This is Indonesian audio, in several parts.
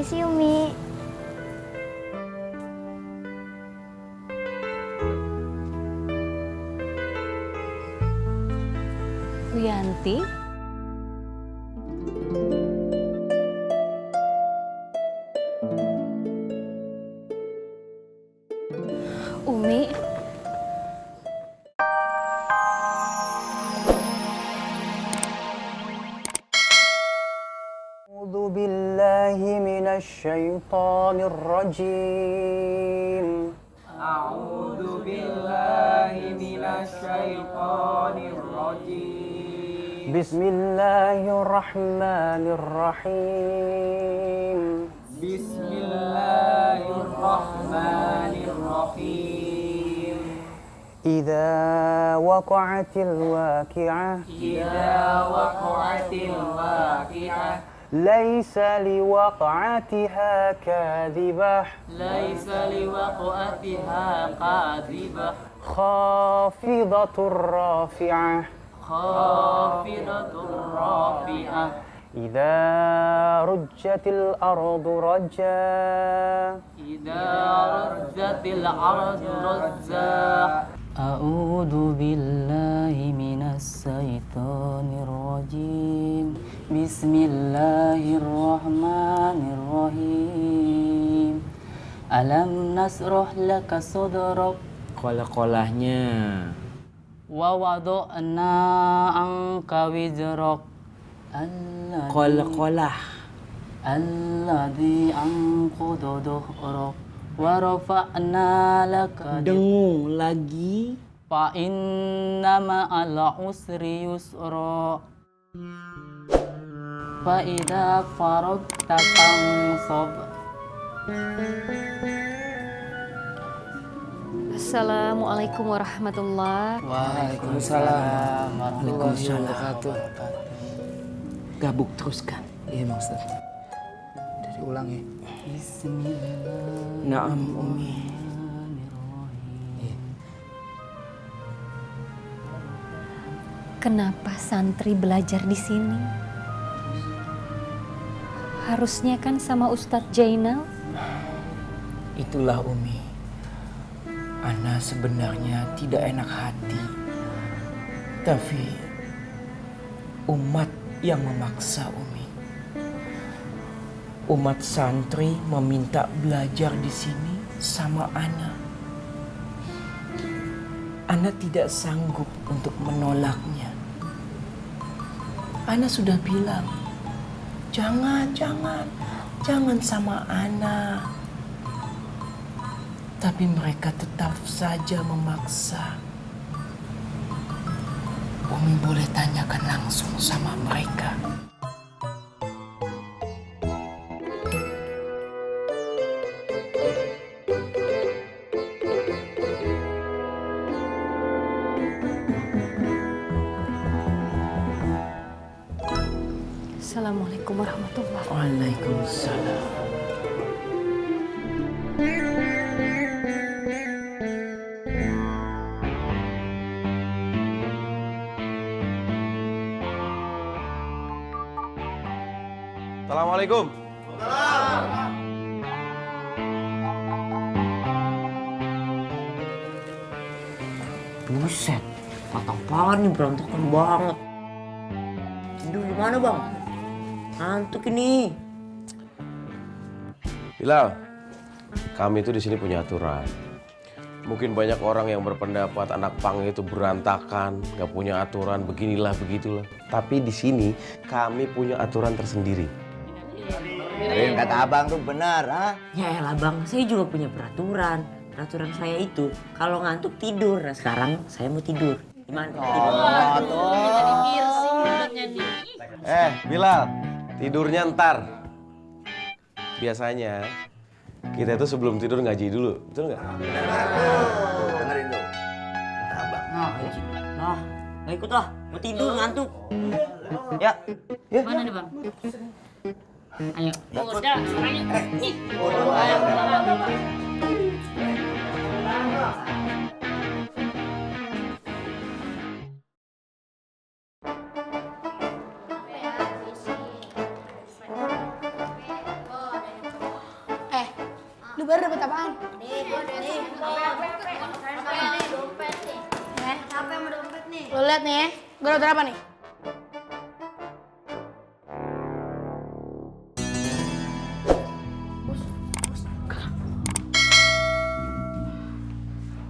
Permisi Umi. Wiyanti? Umi? A'udzu billahi minasy syaithanir rajim. A'udzu billahi minasyaitonir rajim. Bismillahirrahmanirrahim. Bismillahirrahmanirrahim. Idza waqa'atil waqi'ah Idza waqa'atil waqi'ah laisa liwaqa'atiha kadhibah laisa liwaqa'atiha kadhibah khafidatur rafi'ah khafidatur rafi'ah idza rujjatil ardu rajja idza rajjatil ardu rajja. A'udzu billahi minas syaitonir rajim. Bismillahirrahmanirrahim. Alam nasrah laka sadrak. Kolah-kolahnya. Wa wada'na anka wizrak. Kolah-kolah. Alladzi anqadha dhahrak. Wa rafa'na laka Dengung lagi. fa inna ma'al usri yusra. Fa idza faragta fansab. Assalamualaikum warahmatullahi. Waalaikumsalam warahmatullahi wabarakatuh. Gabuk teruskan. Iya Bang Ustaz. Dari ulang ya. Bismillahirrahmanirrahim. Naam Umi. Kenapa santri belajar di sini? Harusnya kan sama Ustadz Jainal. Itulah Umi. Ana sebenarnya tidak enak hati. Tapi umat yang memaksa Umi. Umat santri meminta belajar di sini sama Ana. Ana tidak sanggup untuk menolaknya. Ana sudah bilang, jangan sama Ana. Tapi mereka tetap saja memaksa. Umi boleh tanyakan langsung sama mereka. Assalamualaikum warahmatullahi wabarakatuh. Waalaikumsalam. Assalamualaikum. Buset, mata apaan nih berantakan banget. Tidur di mana bang? Ngantuk ini. Bilal, kami itu di sini punya aturan. Mungkin banyak orang yang berpendapat anak pang itu berantakan, gak punya aturan, beginilah begitulah. Tapi di sini kami punya aturan tersendiri. Yang kata abang tuh benar, ah? Ya elah bang, saya juga punya peraturan. Peraturan saya itu kalau ngantuk tidur. Nah sekarang saya mau tidur. Gimana? Bilal, tidurnya ntar. Biasanya kita itu sebelum tidur ngaji dulu, betul nggak? Dengerin tuh. Kata abang. Nah, nggak ikut lah. Mau tidur ngantuk. Ya. Mana nih bang? Ayo. Bar dapat apaan? Nih. Dompet nih. Capek sama dompet nih. Lo liat nih, gue dapat apa nih?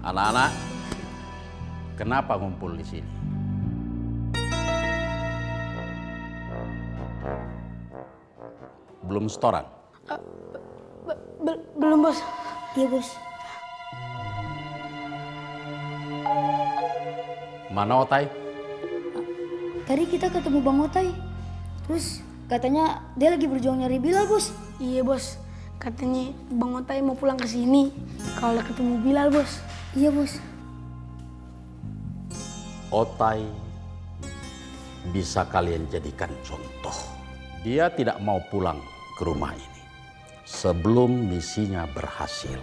Anak-anak, kenapa ngumpul di sini? Belum setoran? Belum, Bos. Iya, Bos. Mana Otai? Tadi kita ketemu Bang Otai. Terus katanya dia lagi berjuang nyari Bilal, Bos. Iya, Bos. Katanya Bang Otai mau pulang ke sini kalau udah ketemu Bilal, Bos. Iya, Bos. Otai bisa kalian jadikan contoh. Dia tidak mau pulang ke rumah ini sebelum misinya berhasil.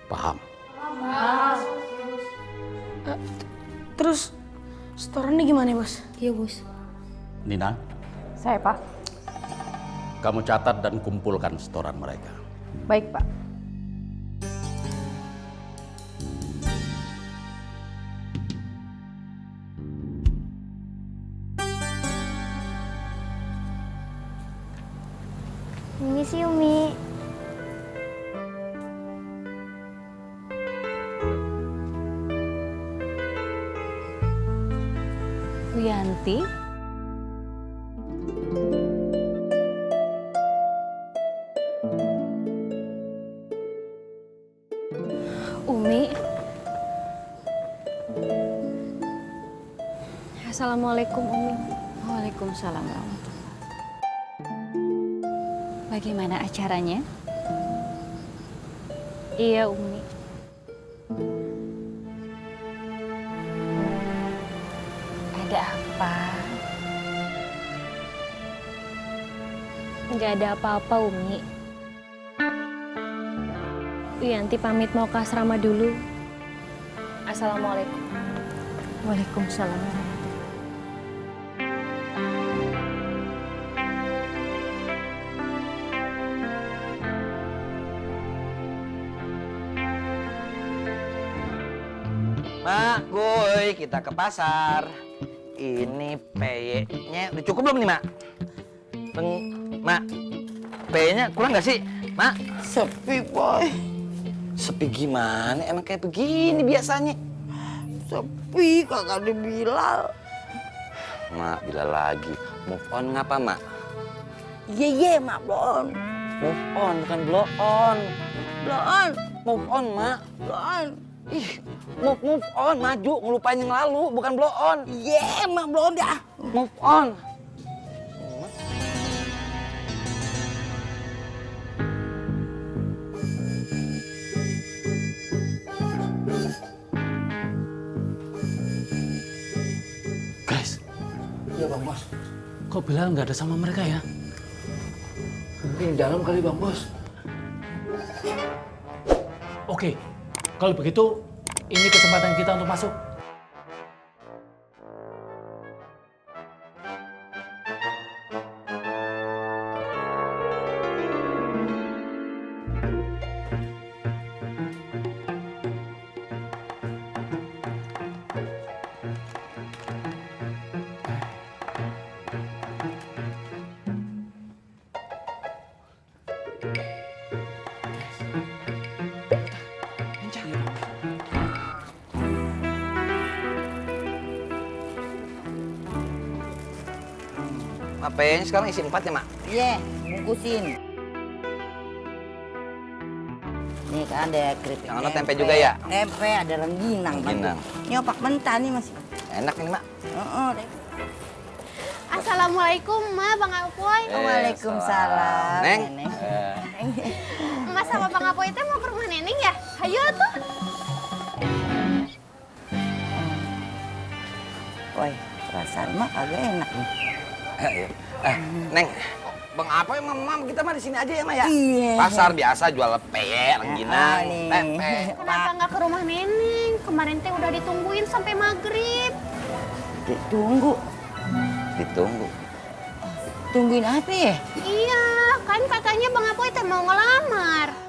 Paham? Terus setorannya gimana, Bos? Iya, Bos. Nina, Saya, Pak. kamu catat dan kumpulkan setoran mereka. Baik, Pak. Misi Umi. Wiyanti. Umi. Assalamualaikum, Umi. Waalaikumsalam warahmatullahi. Bagaimana acaranya? Iya, Umi. Ada apa? Nggak ada apa-apa, Umi. Wiyanti pamit mau ke asrama dulu. Assalamualaikum. Waalaikumsalam. Mak, Guy, kita ke pasar. Ini peyenya udah cukup belum nih, Mak? Mak, peyenya kurang nggak sih, Mak? Sepi, Boy. Sepi gimana? Emang kayak begini biasanya. Sepi, kagak ada Bilal. Mak, bila lagi. Move on ngapa, Mak? Iya, Mak, blow on. Move on, bukan blow on. Blow on. Move on, Mak. Blow on. Ih, move on, maju, ngelupain yang lalu, bukan blow on. Iya, Mak, blow on dah. Move on. Guys, Iya Bang Bos. kok Bilal nggak ada sama mereka ya? Mungkin di dalam kali Bang Bos. Oke, kalau begitu ini kesempatan kita untuk masuk. Peyenya sekarang isi 4 ya, Mak? Iya, bungkusin. Nih kan ada keripik Yang ada tempe juga ya? Tempe, ada rengginang. Rengginang. Ini opak mentah nih masih. Enak ini, Mak. Deh. Assalamualaikum, Ma, Bang Apoy. Waalaikumsalam. Neng. Neneng. Mas sama Bang Apoy itu mau ke rumah Neneng ya? Ayo tuh. Woi, perasaan mah agak enak nih. Neng, Bang apa emang Mam kita mah di sini aja ya, Ma ya? Iya. Pasar biasa jual peye, rengginang, nih. tempe. Kenapa nggak ke rumah Neneng? Kemarin teh udah ditungguin sampai maghrib. Ditunggu. Ditunggu. Tungguin apa ya? Iya, kan katanya Bang Apoy teh mau ngelamar.